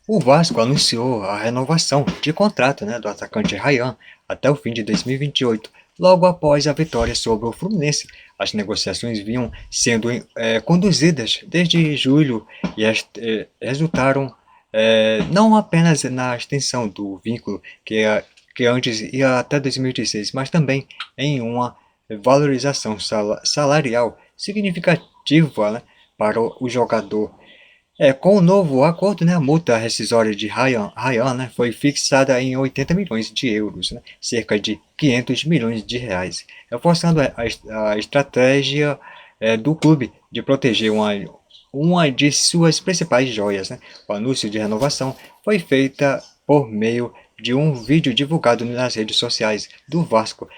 O Vasco anunciou a renovação de contrato, do atacante Ryan até o fim de 2028, logo após a vitória sobre o Fluminense. As negociações vinham sendo conduzidas desde julho e resultaram não apenas na extensão do vínculo que antes ia até 2026, mas também em uma valorização salarial significativa, para o jogador. Com o novo acordo, a multa rescisória de Ryan, foi fixada em 80 milhões de euros, cerca de 500 milhões de reais, reforçando a estratégia do clube de proteger uma de suas principais joias. O anúncio de renovação foi feita por meio de um vídeo divulgado nas redes sociais do Vasco,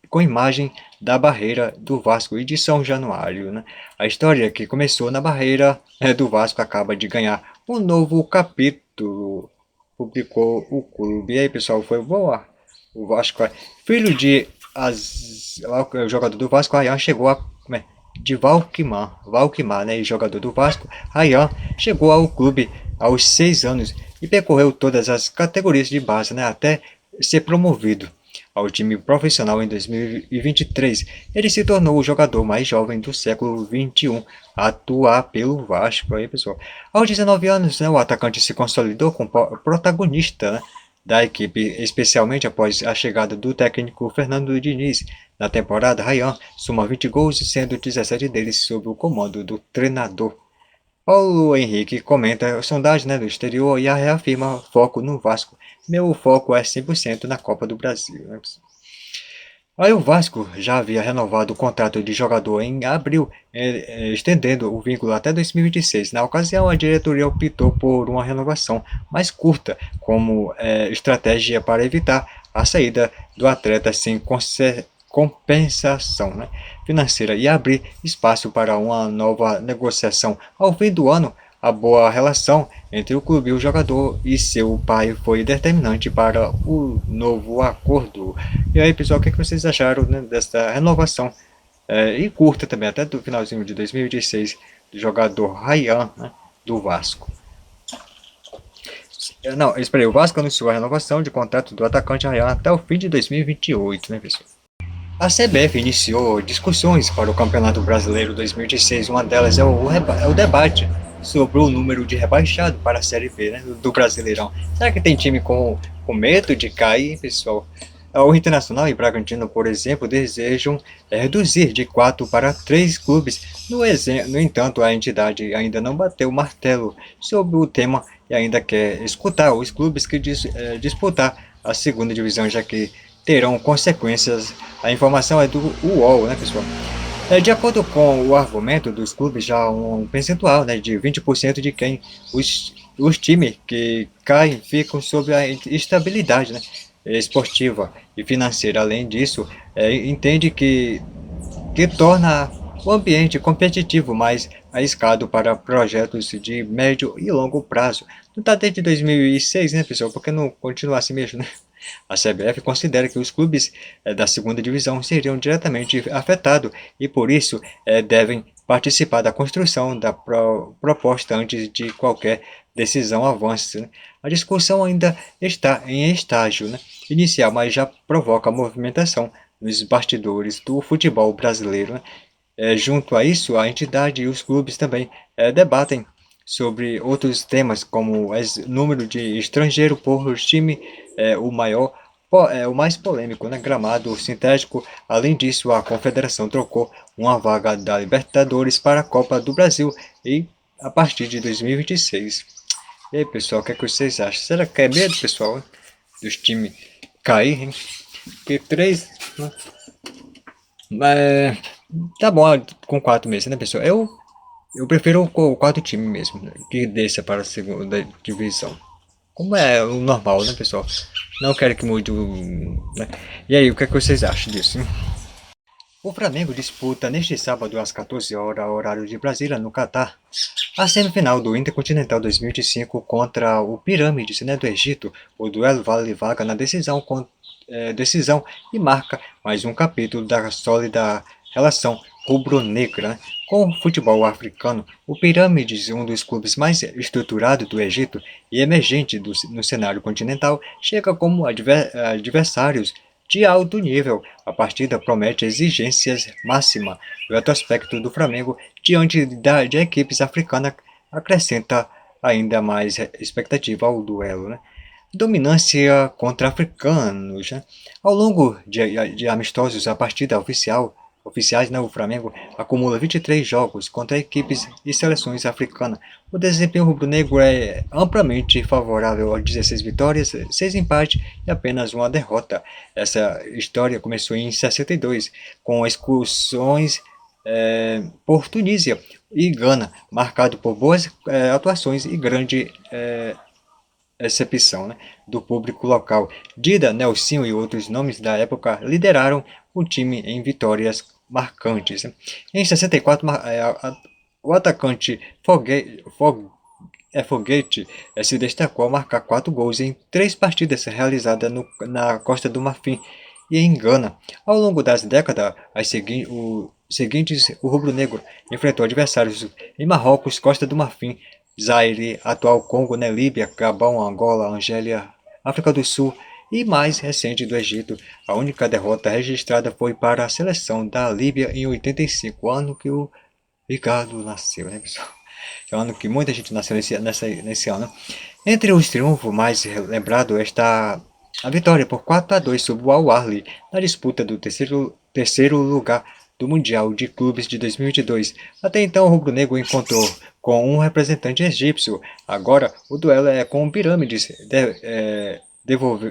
com imagem da barreira do Vasco e de São Januário. A história que começou na barreira do Vasco acaba de ganhar um novo capítulo, publicou o clube. E aí, pessoal, foi boa. O Vasco, filho de o jogador do Vasco, Ryan, chegou a de Valquimar, e jogador do Vasco, Ryan chegou ao clube aos 6 anos e percorreu todas as categorias de base, até ser promovido ao time profissional em 2023. Ele se tornou o jogador mais jovem do século XXI a atuar pelo Vasco. Aí, pessoal. Aos 19 anos, o atacante se consolidou como protagonista, da equipe, especialmente após a chegada do técnico Fernando Diniz. Na temporada, Ryan soma 20 gols, sendo 17 deles sob o comando do treinador. Paulo Henrique comenta a sondagem, do exterior e reafirma foco no Vasco. Meu foco é 100% na Copa do Brasil. Aí o Vasco já havia renovado o contrato de jogador em abril, estendendo o vínculo até 2026. Na ocasião, a diretoria optou por uma renovação mais curta, como estratégia para evitar a saída do atleta sem compensação financeira e abrir espaço para uma nova negociação. Ao fim do ano, a boa relação entre o clube e o jogador e seu pai foi determinante para o novo acordo. E aí, pessoal, o que vocês acharam, desta renovação e curta também, até do finalzinho de 2016, do jogador Ryan, do Vasco? Não, esperei, o Vasco anunciou a renovação de contrato do atacante Ryan até o fim de 2028, pessoal? A CBF iniciou discussões para o Campeonato Brasileiro 2016. Uma delas é o debate sobre o número de rebaixado para a Série B, do Brasileirão. Será que tem time com medo de cair, pessoal? O Internacional e Bragantino, por exemplo, desejam reduzir de 4 para 3 clubes. No entanto, a entidade ainda não bateu o martelo sobre o tema e ainda quer escutar os clubes que disputar a segunda divisão, já que terão consequências. A informação é do UOL, pessoal? De acordo com o argumento dos clubes, já um percentual, de 20% de quem os times que caem ficam sob a estabilidade, esportiva e financeira. Além disso, entende que torna o ambiente competitivo mais arriscado para projetos de médio e longo prazo. Não está desde 2006, pessoal? Porque não continua assim mesmo, A CBF considera que os clubes da segunda divisão seriam diretamente afetados e, por isso, devem participar da construção da proposta antes de qualquer decisão avance. A discussão ainda está em estágio inicial, mas já provoca movimentação nos bastidores do futebol brasileiro. Junto a isso, a entidade e os clubes também debatem sobre outros temas, como o número de estrangeiro por time, o mais polêmico, gramado sintético. Além disso, a confederação trocou uma vaga da Libertadores para a Copa do Brasil e a partir de 2026. E aí, pessoal, o que vocês acham? Será que é medo, pessoal, dos times cair, hein? Porque 3, tá bom com 4 meses, pessoal? Eu prefiro o quarto time mesmo, que desça para a segunda divisão. Como é o normal, pessoal? Não quero que mude o. E aí, o que vocês acham disso? Hein? O Flamengo disputa neste sábado às 14 horas, horário de Brasília, no Catar, a semifinal do Intercontinental 2025 contra o Pirâmides, do Egito. O duelo vale vaga na decisão e marca mais um capítulo da sólida relação rubro-negra, né? Com o futebol africano, o Pirâmides, um dos clubes mais estruturados do Egito e emergente no cenário continental, chega como adversários de alto nível. A partida promete exigências máximas. O retrospecto do Flamengo diante de equipes africanas acrescenta ainda mais expectativa ao duelo, né? Dominância contra africanos, né? Ao longo de amistosos, a partida oficiais, né, o Flamengo acumula 23 jogos contra equipes e seleções africanas. O desempenho rubro-negro é amplamente favorável a 16 vitórias, 6 empates e apenas uma derrota. Essa história começou em 62, com expulsões por Tunísia e Gana, marcado por boas atuações e grande recepção, né, do público local. Dida, Nelsinho e outros nomes da época lideraram o time em vitórias marcantes, né. Em 64, o atacante Foguete se destacou ao marcar 4 gols em 3 partidas realizadas na Costa do Marfim e em Gana. Ao longo das décadas seguintes, o rubro-negro enfrentou adversários em Marrocos, Costa do Marfim, Zaire, atual Congo, né, Líbia, Gabão, Angola, Argélia, África do Sul e mais recente do Egito. A única derrota registrada foi para a seleção da Líbia em 85, ano que o Ricardo nasceu, né, pessoal? É um ano que muita gente nasceu nesse ano. Entre os triunfos mais lembrados está a vitória por 4-2 sobre o Al-Ahly na disputa do terceiro lugar do Mundial de Clubes de 2022. Até então, o rubro-negro encontrou com um representante egípcio. Agora, o duelo é com o Pirâmides.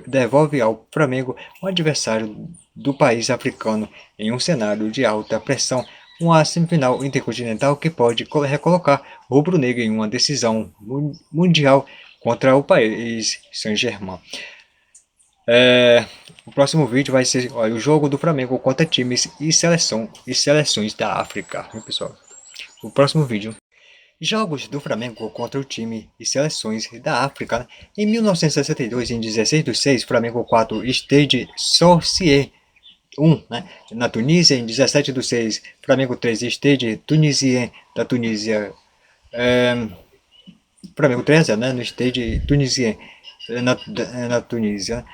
Devolve ao Flamengo um adversário do país africano em um cenário de alta pressão. Uma semifinal intercontinental que pode recolocar o rubro-negro em uma decisão mundial contra o país Saint-Germain. O próximo vídeo vai ser o jogo do Flamengo contra times e seleções da África, viu, pessoal? O próximo vídeo. Jogos do Flamengo contra o time e seleções da África. Em 1962, em 16/6, Flamengo 4, Stade Sorcier 1, né? Na Tunísia. Em 17/6, Flamengo 3, Stade Tunisien da Tunísia. Flamengo 3, né? No Stade Tunisien na Tunísia.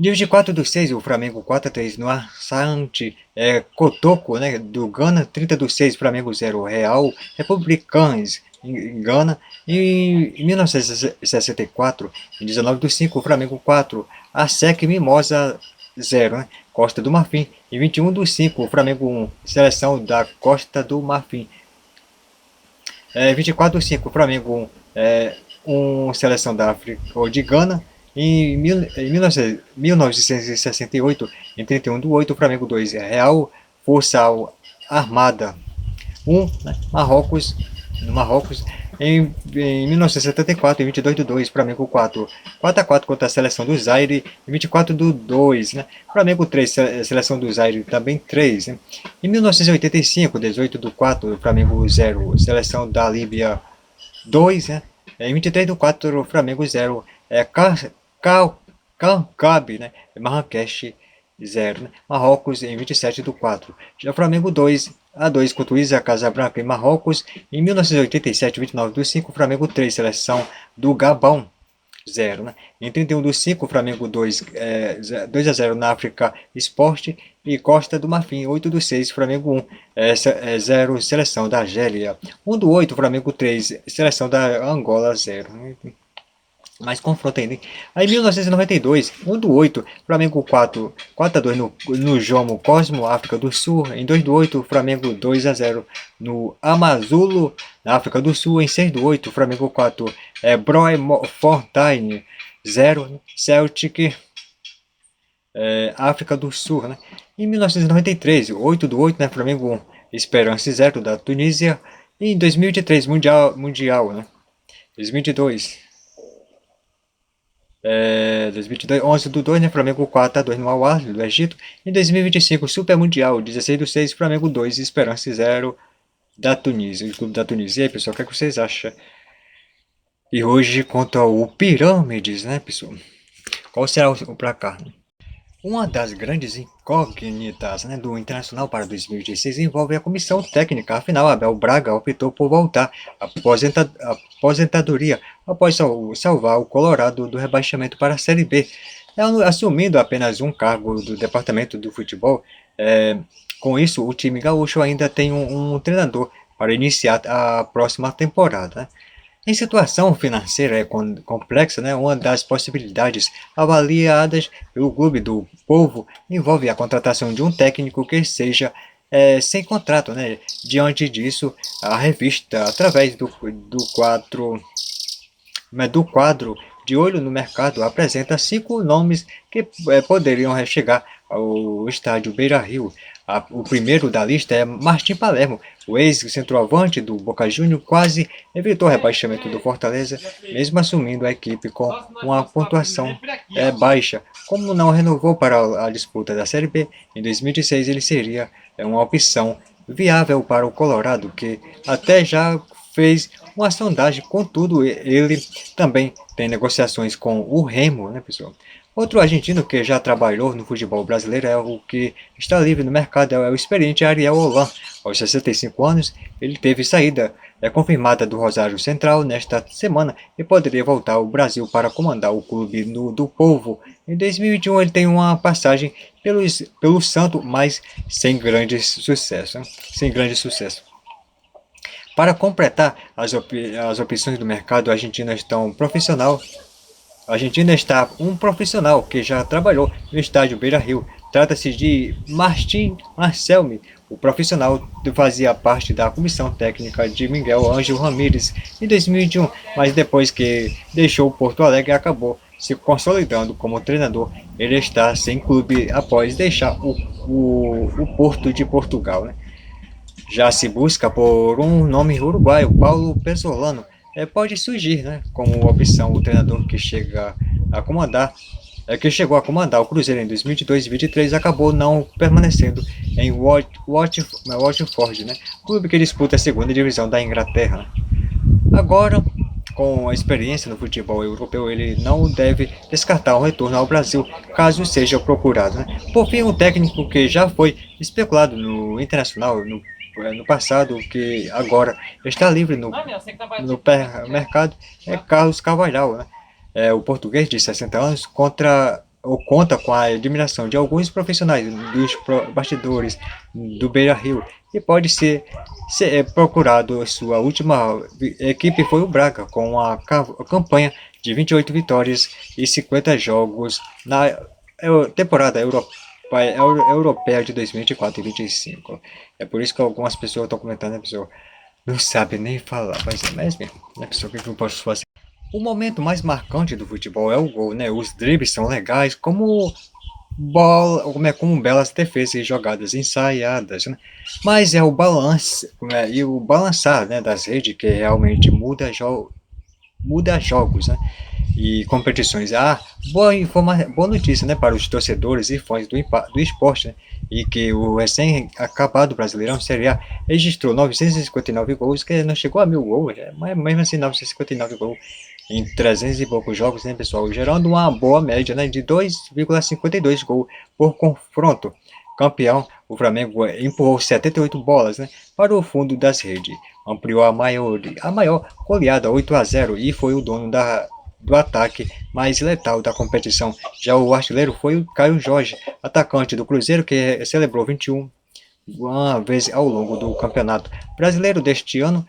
Dia 24/6, o Flamengo 4-3 no Asante Kotoko, né, do Ghana. 30/6, Flamengo 0, Real Republicans em Ghana. Em 1964, em 19/5, o Flamengo 4, ASEC Mimosa 0, né, Costa do Marfim. Em 21/5, o Flamengo 1, Seleção da Costa do Marfim. 24/5, o Flamengo 1, Seleção da África ou de Ghana. Em 1968, em 31/8, o Flamengo 2, Real Força Armada 1, né, Marrocos. Em 1974, em 22/2, Flamengo 4, 4-4 contra a seleção do Zaire. Em 24/2, né, Flamengo 3, seleção do Zaire também 3. Né. Em 1985, 18/4, Flamengo 0, seleção da Líbia 2. Né. Em 23/4, Flamengo 0, Cancab, né, Marrakech 0, né, Marrocos. Em 27/4, já Flamengo 2-2 contra o Isa Casablanca em Marrocos. Em 1987, 29/5, Flamengo 3, seleção do Gabão 0, né. Em 31/5, Flamengo 2-0 na África Sport e Costa do Marfim. 8/6, Flamengo 1, 0, seleção da Argélia. 1/8, Flamengo 3, seleção da Angola 0. Mais confronto ainda, hein? Aí em 1992, 1/8, Flamengo 4, 4-2 no Jomo Cosmo, África do Sul. Em 2/8, Flamengo 2-0 no Amazulo, na África do Sul. Em 6/8, Flamengo 4, Bloemfontein 0, Celtic, África do Sul, né? Em 1993, 8/8, né, Flamengo 1, Esperance 0 da Tunísia. E em 2023, Mundial, né? 2022. 2022, 11/2, né, Flamengo 4-2 no Al-Ahly do Egito. Em 2025, Super Mundial, 16/6, Flamengo 2, Esperance 0 da Tunísia, o clube da Tunísia. E aí, pessoal, o que é que vocês acham? E hoje contra o Pirâmides, né, pessoal? Qual será o placar? Uma das grandes incógnitas, né, do Internacional para 2016 envolve a comissão técnica. Afinal, Abel Braga optou por voltar à aposentadoria após salvar o Colorado do rebaixamento para a Série B, assumindo apenas um cargo do departamento do futebol. É, com isso, o time gaúcho ainda tem um treinador para iniciar a próxima temporada, né? Em situação financeira complexa, né, uma das possibilidades avaliadas pelo Clube do Povo envolve a contratação de um técnico que seja sem contrato. Né? Diante disso, a revista, através do quadro de olho no mercado, apresenta 5 nomes que poderiam chegar ao estádio Beira-Rio. O primeiro da lista é Martim Palermo, o ex-centroavante do Boca Juniors, quase evitou o rebaixamento do Fortaleza, mesmo assumindo a equipe com uma pontuação baixa. Como não renovou para a disputa da Série B, em 2016 ele seria uma opção viável para o Colorado, que até já fez uma sondagem. Contudo, ele também tem negociações com o Remo, né, pessoal? Outro argentino que já trabalhou no futebol brasileiro é o que está livre no mercado, é o experiente Ariel Holan. Aos 65 anos, ele teve saída confirmada do Rosário Central nesta semana e poderia voltar ao Brasil para comandar o clube do Povo. Em 2021 ele tem uma passagem pelo Santo, mas sem grande sucesso. Né? Sem grande sucesso. Para completar as opções do mercado, a Argentina está um profissional que já trabalhou no estádio Beira-Rio. Trata-se de Martim Marcelmi. O profissional fazia parte da comissão técnica de Miguel Ângelo Ramírez em 2021, mas depois que deixou o Porto Alegre acabou se consolidando como treinador. Ele está sem clube após deixar o Porto de Portugal. Né? Já se busca por um nome uruguaio, Paulo Pesolano. Pode surgir, né, como opção o treinador que que chegou a comandar o Cruzeiro em 2022 e 2023 acabou não permanecendo em Watford, né, clube que disputa a segunda divisão da Inglaterra. Agora, com a experiência no futebol europeu, ele não deve descartar o retorno ao Brasil, caso seja procurado. Né? Por fim, um técnico que já foi especulado no Internacional no passado, que agora está livre no mercado, é Carlos Carvalhal. Né? O português de 60 anos conta com a admiração de alguns profissionais dos bastidores do Beira-Rio e pode ser procurado. Sua última equipe foi o Braga, com a campanha de 28 vitórias e 50 jogos na temporada europeia de 2024 e 2025. É por isso que algumas pessoas estão comentando, né, pessoal? Não sabe nem falar, mas é mesmo, né, pessoal? O que eu posso fazer? O momento mais marcante do futebol é o gol, né? Os dribles são legais, como belas defesas e jogadas ensaiadas, né? Mas é o balanço, né? E o balançar, né, das redes que realmente muda jogos, né? E competições. Boa notícia, né, para os torcedores e fãs do esporte, né? E que o recém-acabado Brasileirão Série A registrou 959 gols, que não chegou a 1000 gols, mas mesmo assim 959 gols em 300 e poucos jogos, né, pessoal? Gerando uma boa média, né, de 2,52 gols por confronto. Campeão, o Flamengo empurrou 78 bolas, né, para o fundo das redes, ampliou a maior goleada 8-0 e foi o dono do ataque mais letal da competição. Já o artilheiro foi o Caio Jorge, atacante do Cruzeiro, que celebrou 21 uma vez ao longo do campeonato brasileiro deste ano.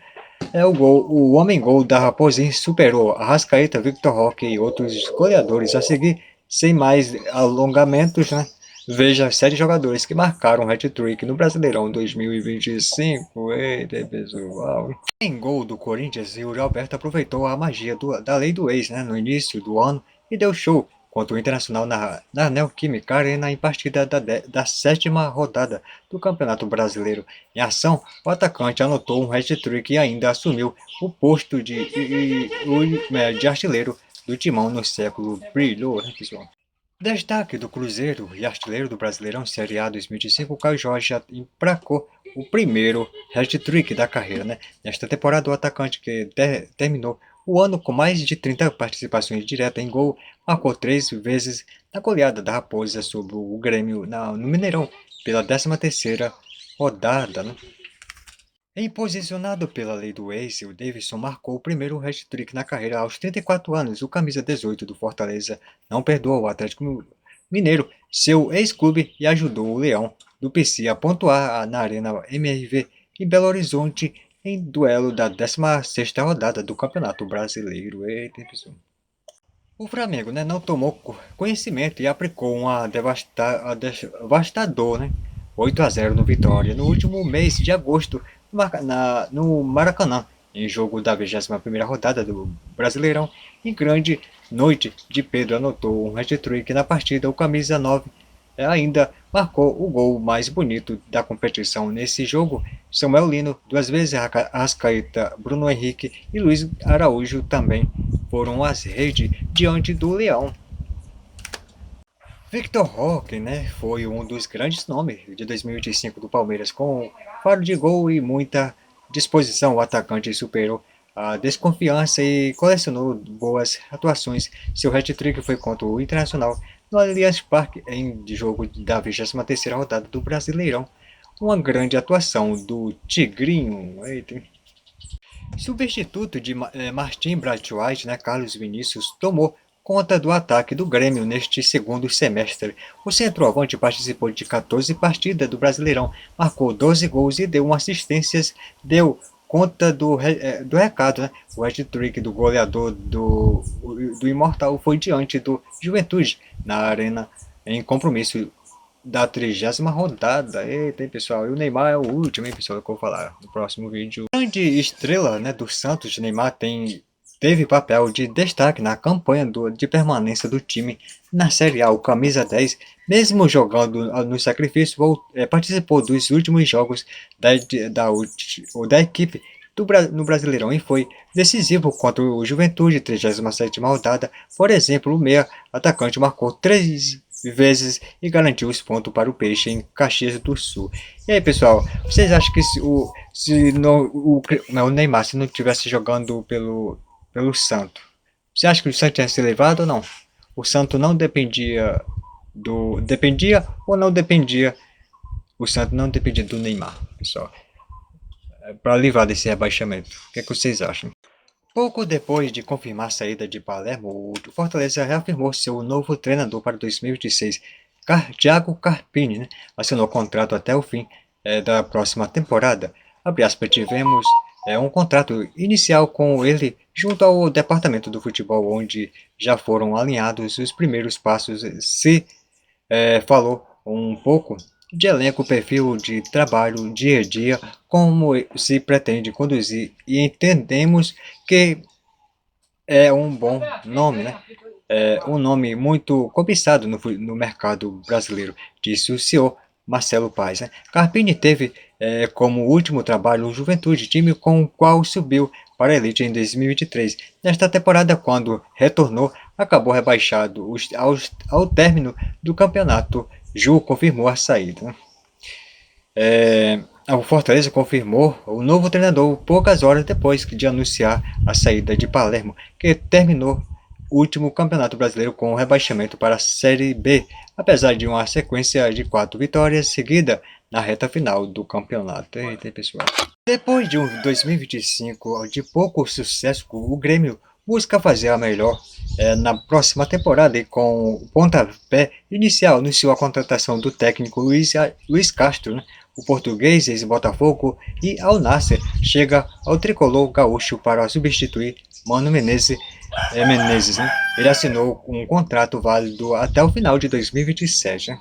O homem-gol da Raposinha superou Arrascaeta, Victor Roque e outros goleadores. A seguir, sem mais alongamentos, né? Veja 7 jogadores que marcaram um hat-trick no Brasileirão 2025. Eita, pessoal. Em gol do Corinthians, o Alberto aproveitou a magia da lei do ex, né, no início do ano e deu show contra o Internacional na Neoquímica Arena em partida da sétima rodada do Campeonato Brasileiro. Em ação, o atacante anotou um hat-trick e ainda assumiu o posto de artilheiro do Timão no século. Brilhou, né, pessoal? Destaque do Cruzeiro e artilheiro do Brasileirão Série A 2025, o Caio Jorge já emplacou o primeiro hat-trick da carreira. Né? Nesta temporada, o atacante que terminou o ano com mais de 30 participações diretas em gol, marcou 3 vezes na goleada da Raposa sobre o Grêmio no Mineirão, pela 13ª rodada, né? Posicionado pela lei do ex, o Davidson marcou o primeiro hat-trick na carreira aos 34 anos. O camisa 18 do Fortaleza não perdoa o Atlético Mineiro, seu ex-clube, e ajudou o Leão do PC a pontuar na Arena MRV em Belo Horizonte em duelo da 16ª rodada do Campeonato Brasileiro. Eita, pessoal. O Flamengo, né, não tomou conhecimento e aplicou devastador, né, 8-0 no Vitória no último mês de agosto no Maracanã, em jogo da 21ª rodada do Brasileirão. Em grande noite de Pedro anotou um hat-trick na partida. O camisa 9 ainda marcou o gol mais bonito da competição nesse jogo. Samuel Lino, 2 vezes, Arrascaeta, Bruno Henrique e Luiz Araújo também foram às redes diante do Leão. Victor Roque, né, foi um dos grandes nomes de 2025 do Palmeiras, com faro de gol e muita disposição. O atacante superou a desconfiança e colecionou boas atuações. Seu hat-trick foi contra o Internacional no Allianz Parque, em jogo da 23ª rodada do Brasileirão. Uma grande atuação do Tigrinho. Eita. Substituto de Martim Braithwaite, né, Carlos Vinícius, tomou conta do ataque do Grêmio neste segundo semestre. O centroavante participou de 14 partidas do Brasileirão, marcou 12 gols e deu assistências, deu conta do recado, né? O hat-trick do goleador do Imortal foi diante do Juventude, na Arena, em compromisso da 30ª rodada. Eita, hein, pessoal, e o Neymar é o último, hein, pessoal, que eu vou falar no próximo vídeo. A grande estrela, né, do Santos, Neymar, teve papel de destaque na campanha de permanência do time na Série A. O camisa 10, mesmo jogando no sacrifício, participou dos últimos jogos da equipe no Brasileirão e foi decisivo contra o Juventude, 37ª rodada. Por exemplo, o meia atacante marcou 3 vezes e garantiu os pontos para o Peixe em Caxias do Sul. E aí, pessoal, vocês acham que o Neymar, se não tivesse jogando pelo Santo, você acha que o Santo ia ser levado ou não? O Santo não dependia dependia ou não dependia? O Santo não dependia do Neymar, pessoal, para livrar desse rebaixamento. O que vocês acham? Pouco depois de confirmar a saída de Palermo, o Fortaleza reafirmou seu novo treinador para 2026. Thiago Carpini, né, assinou contrato até o fim da próxima temporada. Abre aspas, tivemos um contrato inicial com ele junto ao departamento do futebol, onde já foram alinhados os primeiros passos. Se falou um pouco de elenco, perfil de trabalho, dia a dia, como se pretende conduzir, e entendemos que é um bom nome, né? É um nome muito cobiçado no mercado brasileiro, disse o senhor Marcelo Paes, né? Carpini teve como último trabalho o Juventude, time com o qual subiu para a elite em 2023. Nesta temporada, quando retornou, acabou rebaixado ao término do campeonato. Ju confirmou a saída, né? O Fortaleza confirmou o novo treinador poucas horas depois de anunciar a saída de Palermo, que terminou o último campeonato brasileiro com o rebaixamento para a Série B, apesar de uma sequência de 4 vitórias seguidas na reta final do campeonato. Eita, pessoal. Depois de um 2025 de pouco sucesso, o Grêmio busca fazer a melhor na próxima temporada, e com o pontapé inicial anunciou a contratação do técnico Luiz Castro, né? O português, ex-Botafogo e Al Nassr, chega ao tricolor gaúcho para substituir Mano Menezes, né? Ele assinou um contrato válido até o final de 2027. Né?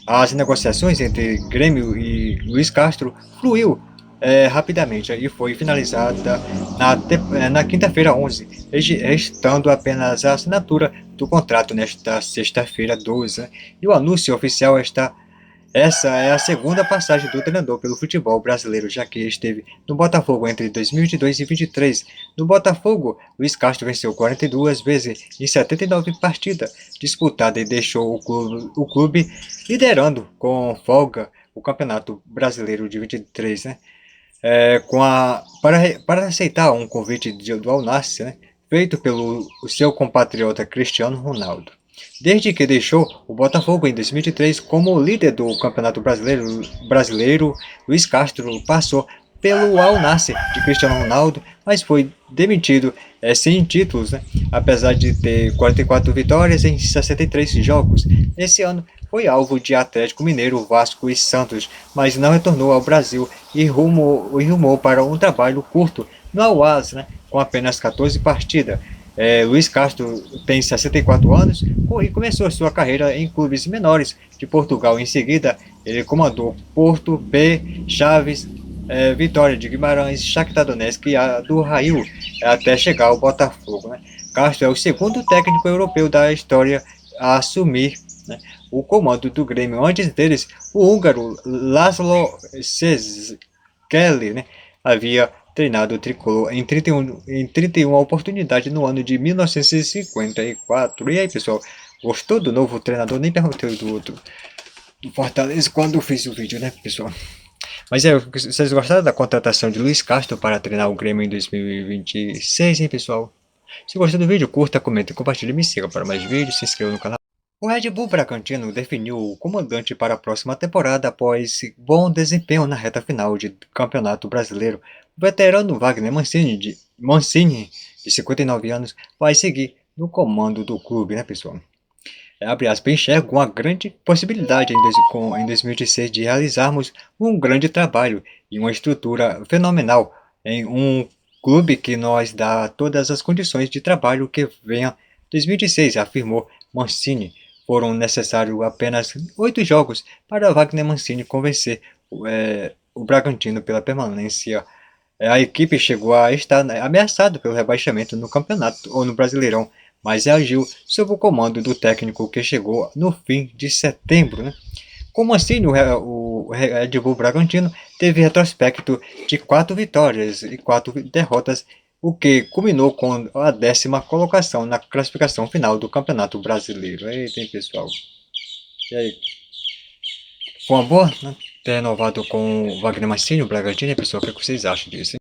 As negociações entre Grêmio e Luiz Castro fluiu rapidamente e foi finalizada na quinta-feira 11, restando apenas a assinatura do contrato nesta sexta-feira 12. Né? E o anúncio oficial essa é a segunda passagem do treinador pelo futebol brasileiro, já que esteve no Botafogo entre 2022 e 2023. No Botafogo, Luiz Castro venceu 42 vezes em 79 partidas disputadas e deixou o clube liderando com folga o Campeonato Brasileiro de 23, né? para aceitar um convite do Al Nassr, né, feito pelo o seu compatriota Cristiano Ronaldo. Desde que deixou o Botafogo em 2003 como líder do Campeonato Brasileiro, Luiz Castro passou pelo Al Nassr de Cristiano Ronaldo, mas foi demitido sem títulos, né? Apesar de ter 44 vitórias em 63 jogos. Esse ano foi alvo de Atlético Mineiro, Vasco e Santos, mas não retornou ao Brasil e rumou para um trabalho curto no Al-Ahly, né? Com apenas 14 partidas. Luiz Castro tem 64 anos e começou sua carreira em clubes menores de Portugal. Em seguida, ele comandou Porto, B, Chaves, Vitória de Guimarães, Shakhtar Donetsk e a do Raio, até chegar ao Botafogo. Né? Castro é o segundo técnico europeu da história a assumir, né, o comando do Grêmio. Antes deles, o húngaro Laszlo Szekely, né, havia treinado o tricolor em 31 oportunidades no ano de 1954. E aí, pessoal, gostou do novo treinador? Nem perguntei do outro, do Fortaleza, quando eu fiz o vídeo, né, pessoal? Mas vocês gostaram da contratação de Luiz Castro para treinar o Grêmio em 2026, hein, pessoal? Se gostou do vídeo, curta, comenta, compartilhe e me siga para mais vídeos, se inscreva no canal. O Red Bull Bragantino definiu o comandante para a próxima temporada após bom desempenho na reta final do Campeonato Brasileiro. O veterano Wagner Mancini, de 59 anos, vai seguir no comando do clube, né, pessoal? Abre aspas, enxergo uma grande possibilidade em 2016 de realizarmos um grande trabalho e uma estrutura fenomenal em um clube que nos dá todas as condições de trabalho que venha 2016, afirmou Mancini. Foram necessários apenas 8 jogos para Wagner Mancini convencer o Bragantino pela permanência. A equipe chegou a estar, né, ameaçada pelo rebaixamento no campeonato ou no Brasileirão, mas reagiu sob o comando do técnico que chegou no fim de setembro. Né? Como assim, o Red Bull Bragantino teve retrospecto de 4 vitórias e 4 derrotas, o que culminou com a 10ª colocação na classificação final do Campeonato Brasileiro. Eita, hein, pessoal? E aí? Foi uma boa, né? Ter renovado com o Wagner Mancini, o Bragantino, pessoal? O que vocês acham disso?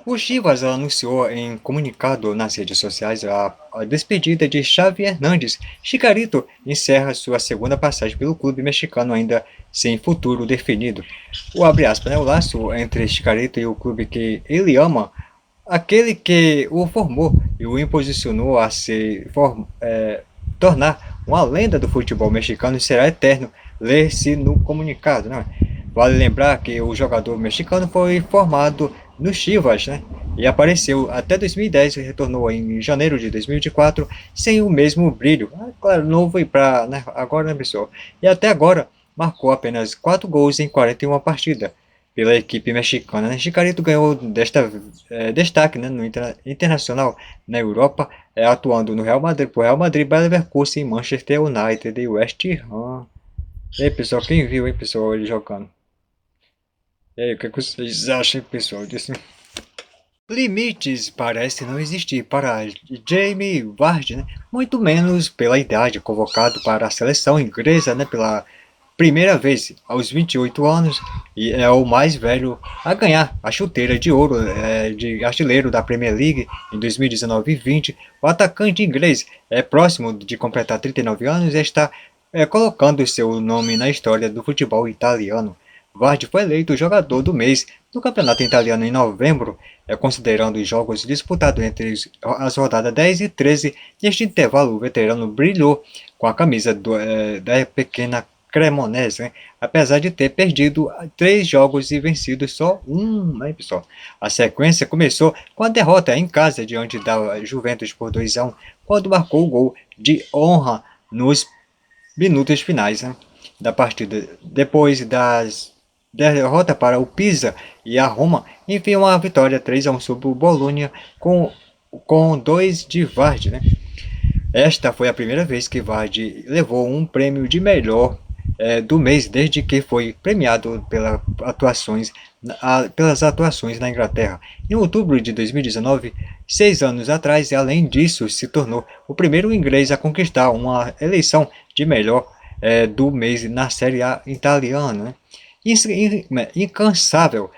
O Chivas anunciou em comunicado nas redes sociais a despedida de Xavi Hernandes. Chicharito encerra sua segunda passagem pelo clube mexicano ainda sem futuro definido. O abre aspas, né, o laço entre Chicharito e o clube que ele ama, aquele que o formou e o imposicionou a tornar uma lenda do futebol mexicano, será eterno, lê-se no comunicado. Né? Vale lembrar que o jogador mexicano foi formado no Chivas, né? E apareceu até 2010 e retornou em janeiro de 2024 sem o mesmo brilho. Claro, não foi para, né, agora, né, pessoal? E até agora marcou apenas 4 gols em 41 partidas pela equipe mexicana. Né? Chicharito ganhou destaque, né, no internacional na Europa, atuando no Real Madrid, por Real Madrid, Bayer Leverkusen, Manchester United e West Ham. E aí, pessoal, quem viu, hein, pessoal, ele jogando? E aí, o que vocês acham, pessoal, disso? Limites parecem não existir para Jamie Vardy, né? Muito menos pela idade, convocado para a seleção inglesa, né? Pela primeira vez aos 28 anos, e é o mais velho a ganhar a chuteira de ouro de artilheiro da Premier League em 2019 e 20. O atacante inglês é próximo de completar 39 anos e está colocando seu nome na história do futebol italiano. Vardy foi eleito jogador do mês no campeonato italiano em novembro, considerando os jogos disputados entre as rodadas 10 e 13. Neste intervalo, o veterano brilhou com a camisa da pequena Cremonese, né? Apesar de ter perdido 3 jogos e vencido só um, né, pessoal? A sequência começou com a derrota em casa diante da Juventus por 2-1, quando marcou o gol de honra nos minutos finais, né, da partida. Depois das derrota para o Pisa e a Roma, enfim, uma vitória 3-1 sobre o Bologna com 2 de Vardy, né? Esta foi a primeira vez que Vardy levou um prêmio de melhor do mês desde que foi premiado pelas atuações na Inglaterra. Em outubro de 2019, 6 anos atrás, e além disso, se tornou o primeiro inglês a conquistar uma eleição de melhor do mês na Série A italiana. Né? Incansável,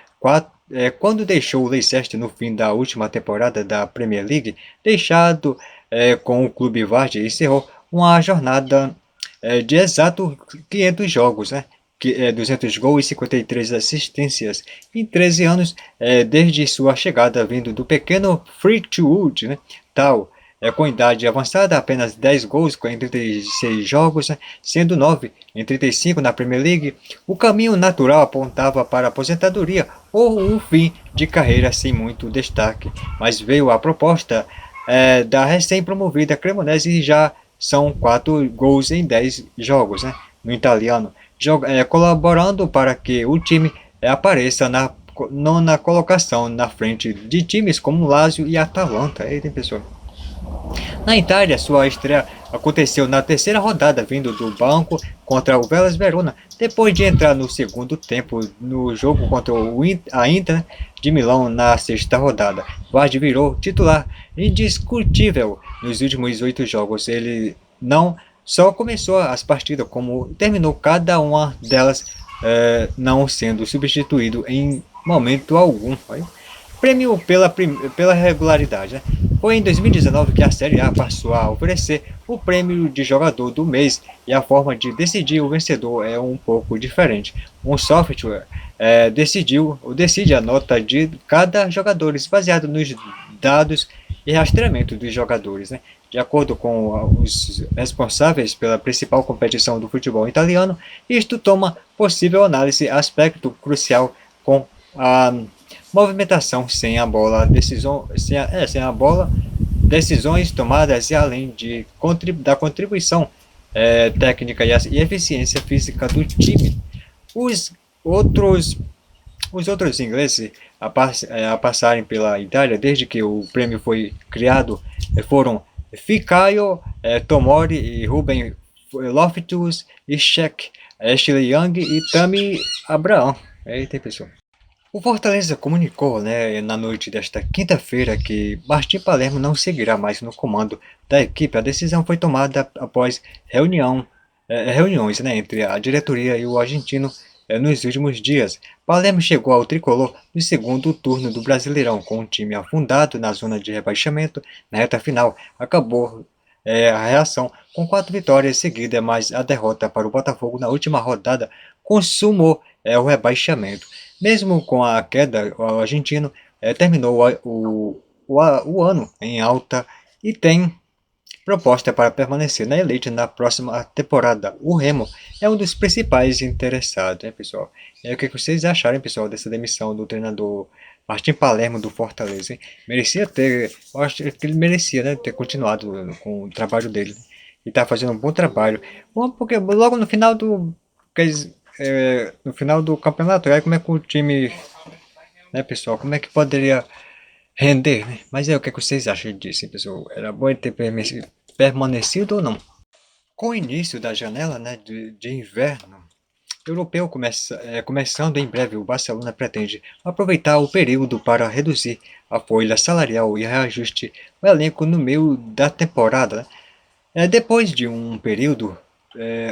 quando deixou o Leicester no fim da última temporada da Premier League, deixado com o clube Vardy, encerrou uma jornada de exato 500 jogos, né? 200 gols e 53 assistências em 13 anos, desde sua chegada vindo do pequeno Fleetwood, né? Tal, com idade avançada, apenas 10 gols em 36 jogos, né? Sendo 9 em 35 na Premier League. O caminho natural apontava para a aposentadoria ou um fim de carreira sem muito destaque, mas veio a proposta da recém-promovida Cremonese e já são 4 gols em 10 jogos, né? No italiano, colaborando para que o time apareça na nona colocação na frente de times como Lazio e Atalanta. Eita, pessoal. Na Itália, sua estreia aconteceu na terceira rodada, vindo do banco contra o Hellas Verona, depois de entrar no segundo tempo no jogo contra a Inter de Milão na sexta rodada. Vardy virou titular indiscutível nos últimos 8 jogos. Ele não só começou as partidas, como terminou cada uma delas, não sendo substituído em momento algum. Prêmio pela regularidade, né? Foi em 2019 que a Série A passou a oferecer o prêmio de jogador do mês e a forma de decidir o vencedor é um pouco diferente. Um software decide a nota de cada jogador baseado nos dados e rastreamento dos jogadores, né? De acordo com os responsáveis pela principal competição do futebol italiano, isto toma possível análise aspecto crucial com a movimentação sem a bola, sem a bola, decisões tomadas e além da contribuição técnica e eficiência física do time. Os outros, os outros ingleses a passarem pela Itália desde que o prêmio foi criado foram Fikayo Tomori e Ruben Loftus e Sheck, Ashley Young e Tammy Abraham. Eita, pessoal. O Fortaleza comunicou, né, na noite desta quinta-feira que Martim Palermo não seguirá mais no comando da equipe. A decisão foi tomada após reuniões, né, entre a diretoria e o argentino nos últimos dias. Palermo chegou ao tricolor no segundo turno do Brasileirão, com o time afundado na zona de rebaixamento. Na reta final, acabou a reação com 4 vitórias seguidas, mas a derrota para o Botafogo na última rodada consumou o rebaixamento. Mesmo com a queda, o argentino terminou o ano em alta e tem proposta para permanecer na elite na próxima temporada. O Remo é um dos principais interessados, né, pessoal? O que vocês acharam, pessoal, dessa demissão do treinador Martim Palermo do Fortaleza? Hein? Merecia ter, eu acho que ele merecia, né, ter continuado com o trabalho dele. E está fazendo um bom trabalho. Bom, porque logo no final no final do campeonato, aí como é que o time, né, pessoal, como é que poderia render, né? Mas o que vocês acham disso, pessoal? Era bom ele ter permanecido ou não? Com o início da janela, né, de inverno europeu começando em breve, o Barcelona pretende aproveitar o período para reduzir a folha salarial e reajuste o elenco no meio da temporada, né? Depois de um período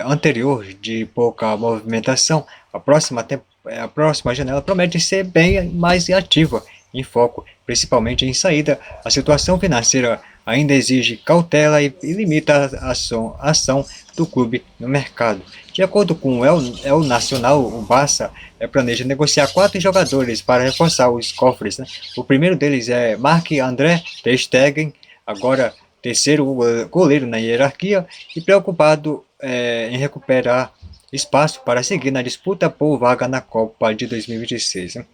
anterior de pouca movimentação, a próxima janela promete ser bem mais ativa, em foco principalmente em saída. A situação financeira ainda exige cautela e limita a ação do clube no mercado. De acordo com o El Nacional, o Barça planeja negociar 4 jogadores para reforçar os cofres, né? O primeiro deles é Marc-André ter Stegen, agora terceiro goleiro na hierarquia e preocupado em recuperar espaço para seguir na disputa por vaga na Copa de 2026. Né?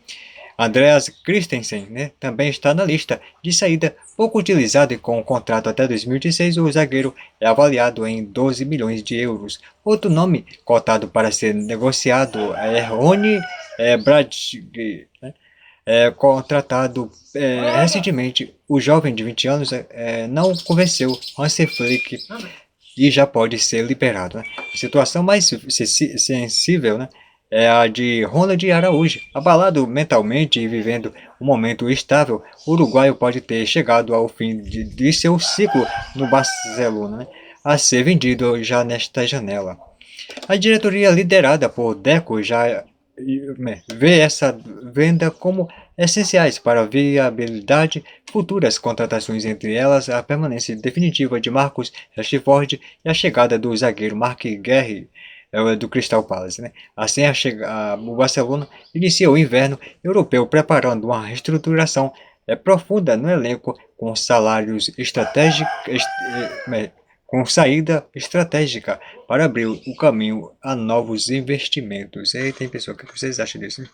Andreas Christensen, né, também está na lista de saída, pouco utilizado e com um contrato até 2026, o zagueiro é avaliado em 12 milhões de euros. Outro nome cotado para ser negociado é Rony Bradley, né? Contratado recentemente, o jovem de 20 anos não convenceu Hansi Flick e já pode ser liberado. Né? A situação mais sensível, né, é a de Ronald Araújo. Abalado mentalmente e vivendo um momento estável, o uruguaio pode ter chegado ao fim de seu ciclo no Barcelona, né, a ser vendido já nesta janela. A diretoria liderada por Deco já vê essa venda como essenciais para a viabilidade futuras contratações, entre elas a permanência definitiva de Marcus Rashford e a chegada do zagueiro Marc Guehi, do Crystal Palace, né? Assim, o Barcelona inicia o inverno europeu preparando uma reestruturação profunda no elenco, com salários estratégicos, com saída estratégica para abrir o caminho a novos investimentos. E aí tem pessoal, o que vocês acham disso?